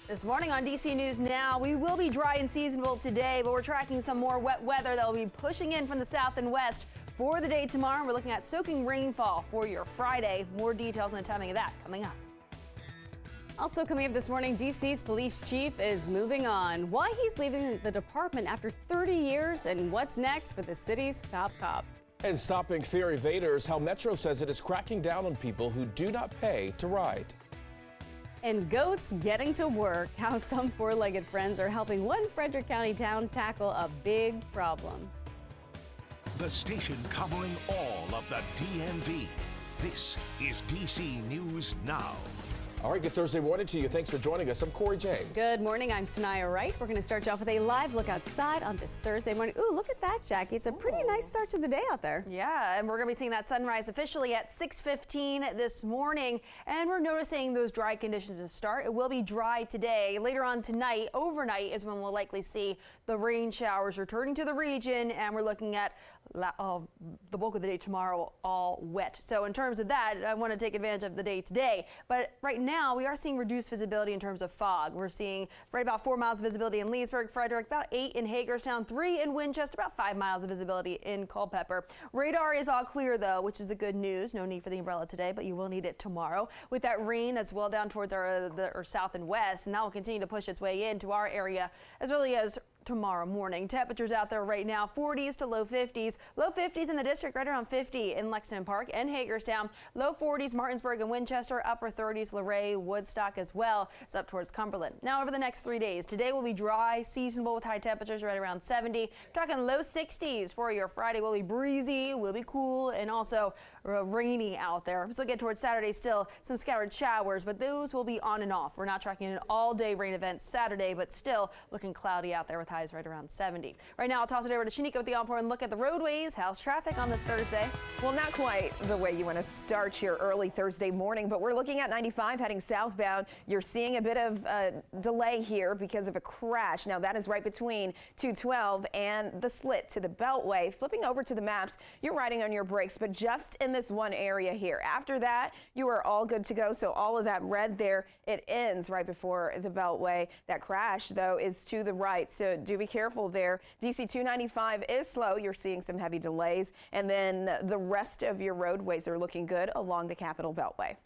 This morning on DC News Now, we will be dry and seasonable today, but we're tracking some more wet weather that will be pushing in from the south and west for the day tomorrow. We're looking at soaking rainfall for your Friday. More details on the timing of that coming up. Also coming up this morning, DC's police chief is moving on. Why he's leaving the department after 30 years and what's next for the city's top cop. And stopping fare evaders, how Metro says it is cracking down on people who do not pay to ride. And goats getting to work, how some four-legged friends are helping one Frederick County town tackle a big problem. The station covering all of the DMV. This is DC News Now. All right, good Thursday morning to you. Thanks for joining us. I'm Corey James. Good morning. I'm Tanaya Wright. We're going to start you off with a live look outside on this Thursday morning. Ooh, look at that, Jackie. It's a pretty nice start to the day out there. Yeah, and we're going to be seeing that sunrise officially at 6:15 this morning. And we're noticing those dry conditions to start. It will be dry today. Later on tonight, overnight is when we'll likely see the rain showers returning to the region. And we're looking at the bulk of the day tomorrow all wet. So in terms of that, I want to take advantage of the day today. But right now we are seeing reduced visibility in terms of fog. We're seeing right about 4 miles of visibility in Leesburg, Frederick, about 8 in Hagerstown, 3 in Winchester, about 5 miles of visibility in Culpeper. Radar is all clear though, which is the good news. No need for the umbrella today, but you will need it tomorrow. With that rain that's well down towards our south and west, and that will continue to push its way into our area as early as tomorrow morning. Temperatures out there right now, 40s to low 50s. Low 50s in the district, right around 50 in Lexington Park and Hagerstown. Low 40s, Martinsburg and Winchester. Upper 30s, Luray, Woodstock as well. It's up towards Cumberland. Now over the next 3 days, today will be dry, seasonable with high temperatures right around 70. Talking low 60s for your Friday. Will be breezy, will be cool, and also rainy out there. So get towards Saturday, still some scattered showers, but those will be on and off. We're not tracking an all-day rain event Saturday, but still looking cloudy out there with highs right around 70. Right now, I'll toss it over to Shanika with the encore and look at the roadways. How's traffic on this Thursday? Well, not quite the way you want to start your early Thursday morning, but we're looking at 95 heading southbound. You're seeing a bit of delay here because of a crash. Now, that is right between 212 and the split to the Beltway. Flipping over to the maps, you're riding on your brakes, but just in this one area here. After that, you are all good to go. So all of that red there, it ends right before the Beltway. That crash, though, is to the right. So do be careful there. DC 295 is slow. You're seeing some heavy delays. And then the rest of your roadways are looking good along the Capitol Beltway.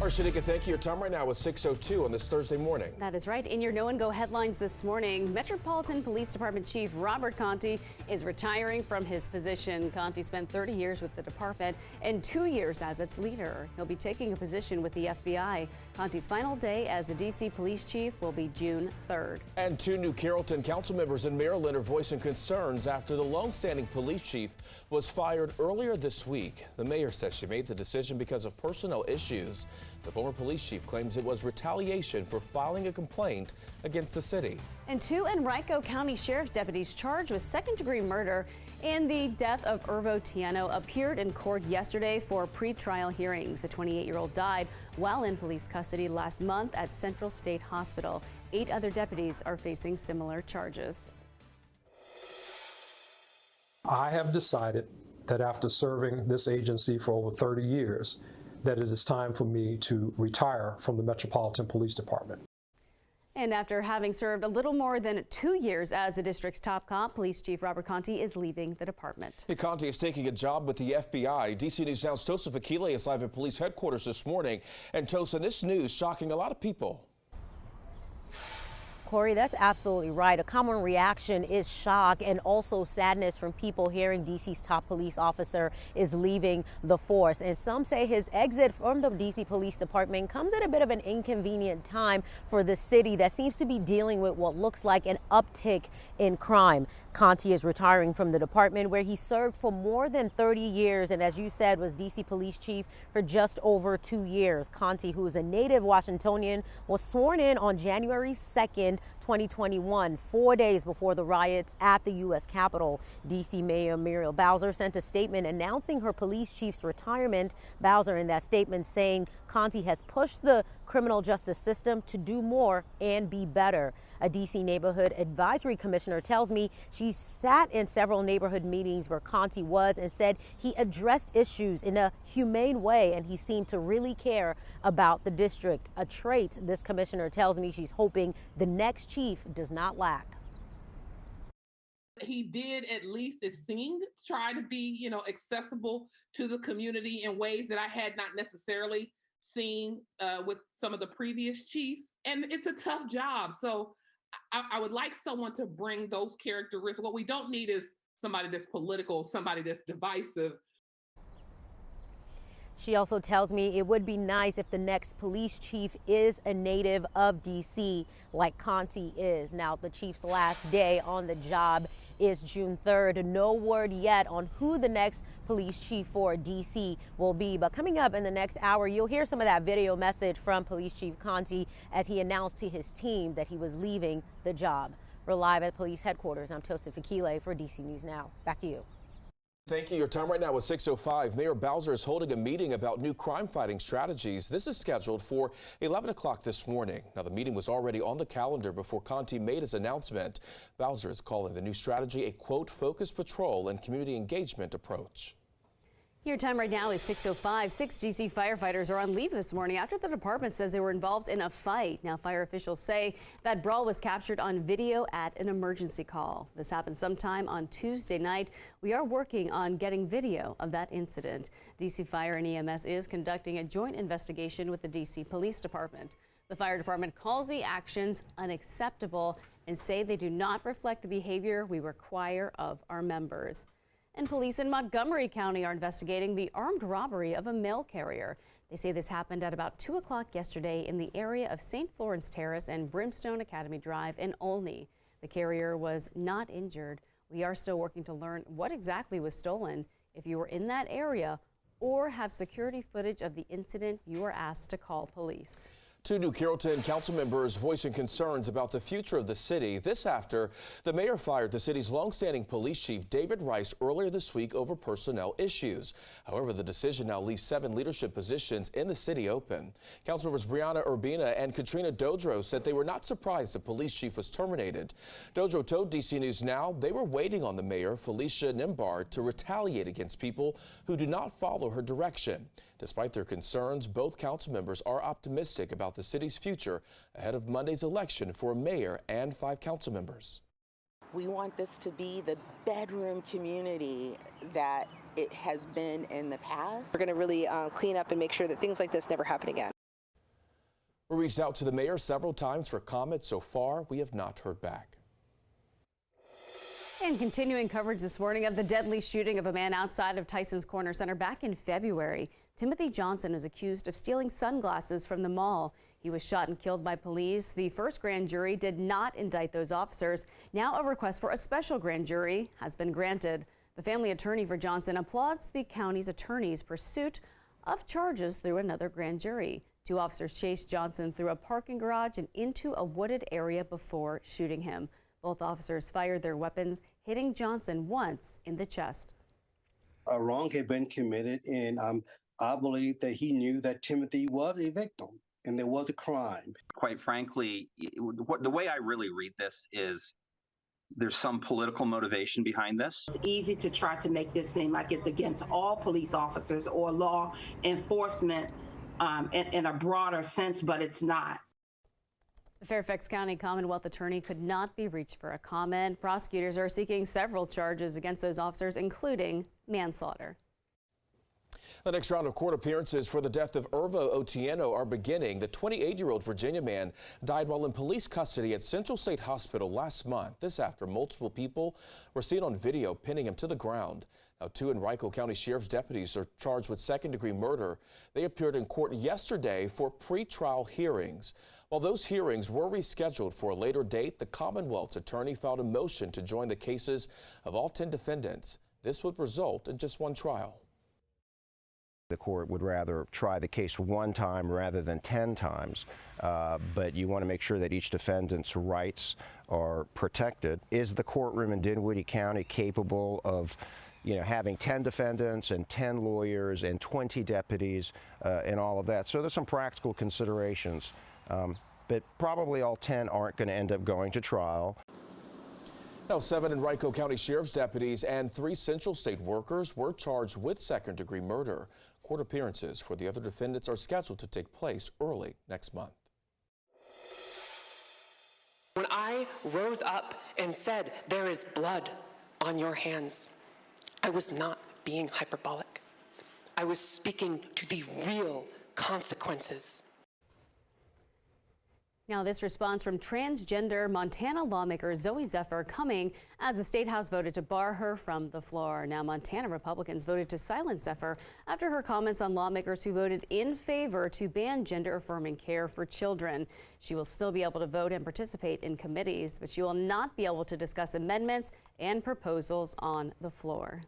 Our Shanika, thank you. Your time right now is 6:02 on this Thursday morning. That is right. In your Know and Go headlines this morning, Metropolitan Police Department Chief Robert Conti is retiring from his position. Conti spent 30 years with the department and 2 years as its leader. He'll be taking a position with the FBI. Conti's final day as the DC Police Chief will be June 3rd. And 2 new Carrollton council members in Maryland are voicing concerns after the longstanding police chief was fired earlier this week. The mayor says she made the decision because of personnel issues. The former police chief claims it was retaliation for filing a complaint against the city. And 2 Henrico County Sheriff's deputies charged with second-degree murder and the death of Irvo Tieno appeared in court yesterday for pre-trial hearings. The 28-year-old died while in police custody last month at Central State Hospital. 8 other deputies are facing similar charges. I have decided that after serving this agency for over 30 years, that it is time for me to retire from the Metropolitan Police Department. And after having served a little more than 2 years as the district's top cop, Police Chief Robert Conti is leaving the department. Hey, Conti is taking a job with the FBI. DC News Now's Tosa Fakile is live at police headquarters this morning. And Tosa, this news shocking a lot of people. Corey, that's absolutely right. A common reaction is shock and also sadness from people hearing DC's top police officer is leaving the force. And some say his exit from the DC Police Department comes at a bit of an inconvenient time for the city that seems to be dealing with what looks like an uptick in crime. Conti is retiring from the department where he served for more than 30 years and, as you said, was DC Police Chief for just over 2 years. Conti, who is a native Washingtonian, was sworn in on January 2nd in 2021, 4 days before the riots at the U.S. Capitol. D.C. Mayor Muriel Bowser sent a statement announcing her police chief's retirement. Bowser in that statement saying Conti has pushed the criminal justice system to do more and be better. A D.C. neighborhood advisory commissioner tells me she sat in several neighborhood meetings where Conti was and said he addressed issues in a humane way and he seemed to really care about the district, a trait this commissioner tells me she's hoping the next chief does not lack. He did, at least it seemed, try to be, accessible to the community in ways that I had not necessarily seen with some of the previous chiefs. And it's a tough job. So I would like someone to bring those characteristics. What we don't need is somebody that's political, somebody that's divisive. She also tells me it would be nice if the next police chief is a native of D.C. like Conti is. Now, the chief's last day on the job is June 3rd. No word yet on who the next police chief for D.C. will be. But coming up in the next hour, you'll hear some of that video message from Police Chief Conti as he announced to his team that he was leaving the job. We're live at police headquarters. I'm Tosin Fakile for DC News Now. Back to you. Thank you. Your time right now is 6:05. Mayor Bowser is holding a meeting about new crime fighting strategies. This is scheduled for 11 o'clock this morning. Now, the meeting was already on the calendar before Conti made his announcement. Bowser is calling the new strategy a, quote, focused patrol and community engagement approach. Your time right now is 6:05. 6 D.C. firefighters are on leave this morning after the department says they were involved in a fight. Now, fire officials say that brawl was captured on video at an emergency call. This happened sometime on Tuesday night. We are working on getting video of that incident. D.C. Fire and EMS is conducting a joint investigation with the D.C. Police Department. The fire department calls the actions unacceptable and say they do not reflect the behavior we require of our members. And police in Montgomery County are investigating the armed robbery of a mail carrier. They say this happened at about 2 o'clock yesterday in the area of St. Florence Terrace and Brimstone Academy Drive in Olney. The carrier was not injured. We are still working to learn what exactly was stolen. If you were in that area or have security footage of the incident, you are asked to call police. 2 new Carrollton council members voicing concerns about the future of the city. This after the mayor fired the city's longstanding police chief, David Rice, earlier this week over personnel issues. However, the decision now leaves 7 leadership positions in the city open. Councilmembers Brianna Urbina and Katrina Dodro said they were not surprised the police chief was terminated. Dodro told DC News Now they were waiting on the mayor, Felicia Nimbard, to retaliate against people who do not follow her direction. Despite their concerns, both council members are optimistic about the city's future ahead of Monday's election for a mayor and 5 council members. We want this to be the bedroom community that it has been in the past. We're going to really clean up and make sure that things like this never happen again. We reached out to the mayor several times for comment. So far, we have not heard back. And continuing coverage this morning of the deadly shooting of a man outside of Tysons Corner Center back in February. Timothy Johnson is accused of stealing sunglasses from the mall. He was shot and killed by police. The first grand jury did not indict those officers. Now a request for a special grand jury has been granted. The family attorney for Johnson applauds the county's attorney's pursuit of charges through another grand jury. 2 officers chased Johnson through a parking garage and into a wooded area before shooting him. Both officers fired their weapons, hitting Johnson once in the chest. A wrong had been committed, and I believe that he knew that Timothy was a victim and there was a crime. Quite frankly, the way I really read this is there's some political motivation behind this. It's easy to try to make this seem like it's against all police officers or law enforcement in a broader sense, but it's not. The Fairfax County Commonwealth Attorney could not be reached for a comment. Prosecutors are seeking several charges against those officers, including manslaughter. The next round of court appearances for the death of Irvo Otieno are beginning. The 28-year-old Virginia man died while in police custody at Central State Hospital last month. This after multiple people were seen on video pinning him to the ground. Now, 2 Henrico County Sheriff's deputies are charged with second-degree murder. They appeared in court yesterday for pre-trial hearings. While those hearings were rescheduled for a later date, the Commonwealth's attorney filed a motion to join the cases of all 10 defendants. This would result in just 1 trial. The court would rather try the case one time rather than 10 times, but you want to make sure that each defendant's rights are protected. Is the courtroom in Dinwiddie County capable of, having 10 defendants and 10 lawyers and 20 deputies and all of that? So there's some practical considerations, but probably all 10 aren't going to end up going to trial. Now, 7 Henrico County Sheriff's deputies and 3 Central State workers were charged with second-degree murder. Court appearances for the other defendants are scheduled to take place early next month. When I rose up and said, "There is blood on your hands," I was not being hyperbolic. I was speaking to the real consequences. Now, this response from transgender Montana lawmaker Zoe Zephyr coming as the State House voted to bar her from the floor. Now, Montana Republicans voted to silence Zephyr after her comments on lawmakers who voted in favor to ban gender-affirming care for children. She will still be able to vote and participate in committees, but she will not be able to discuss amendments and proposals on the floor.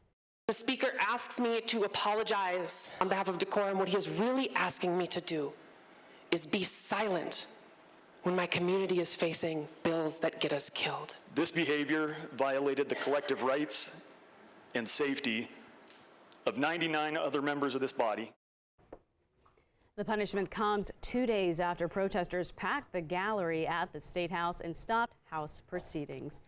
The Speaker asks me to apologize on behalf of decorum. What he is really asking me to do is be silent when my community is facing bills that get us killed. This behavior violated the collective rights and safety of 99 other members of this body. The punishment comes 2 days after protesters packed the gallery at the State House and stopped House proceedings.